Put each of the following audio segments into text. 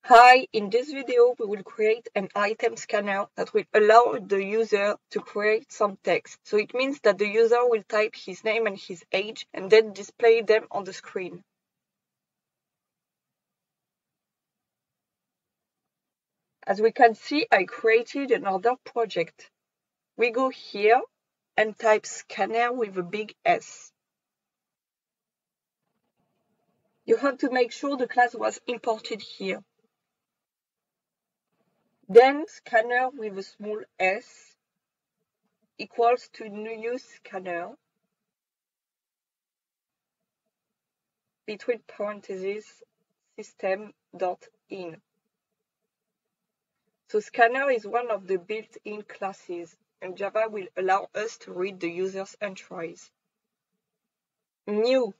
Hi, in this video we will create an item scanner that will allow the user to create some text. So it means that the user will type his name and his age and then display them on the screen. As we can see, I created another project. We go here and type scanner with a big S. You have to make sure the class was imported here. Then scanner with a small s equals to new scanner between parentheses system.in. So scanner is one of the built-in classes, and Java will allow us to read the user's entries. New.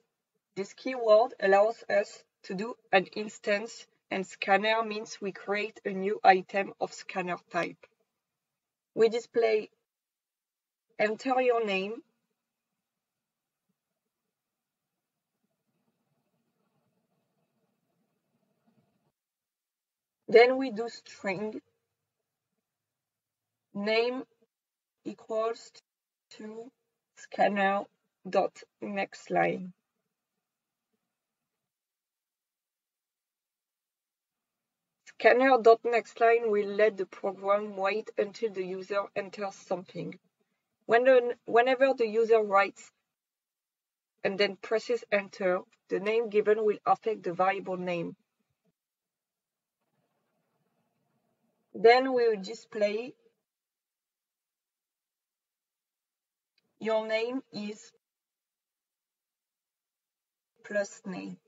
This keyword allows us to do an instance, and scanner means we create a new item of scanner type. We display enter your name, then we do string, name equals to scanner dot next line. Scanner.nextLine will let the program wait until the user enters something. Whenever the user writes and then presses enter, the name given will affect the variable name. Then we will display your name is plus name.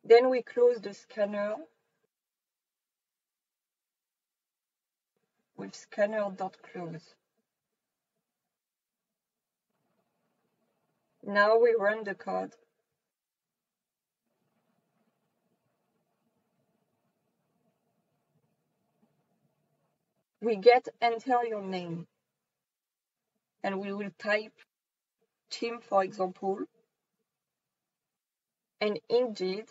Then we close the scanner with scanner.close. Now we run the code. We get enter your name, and we will type Tim, for example, and indeed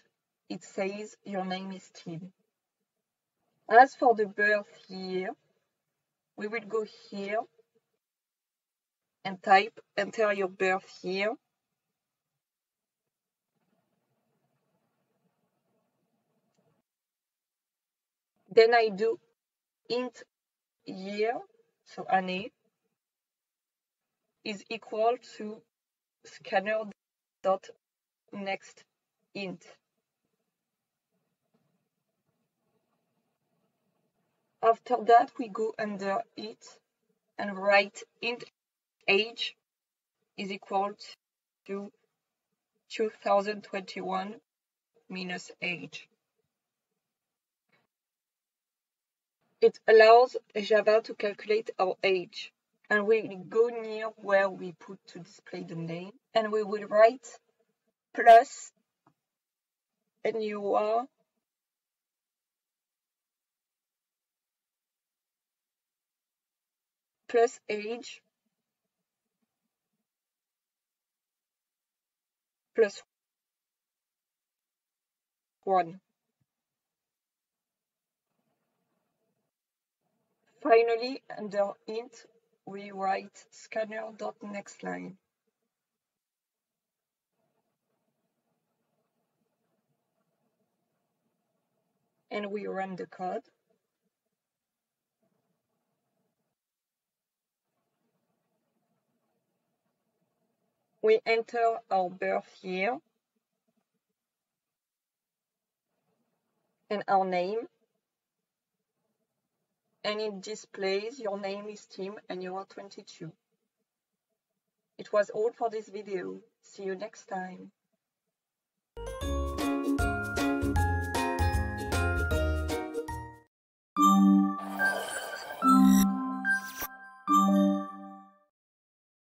it says your name is Tim. As for the birth year, we will go here and type enter your birth year. Then I do int year, so année, is equal to scanner.nextInt. After that, we go under it and write int age is equal to 2021 minus age. It allows Java to calculate our age, and we go near where we put to display the name, and we will write plus NUR plus age plus 1. Finally, under int, we write scanner.nextLine. And we run the code. We enter our birth year and our name, and it displays your name is Tim and you are 22. It was all for this video. See you next time.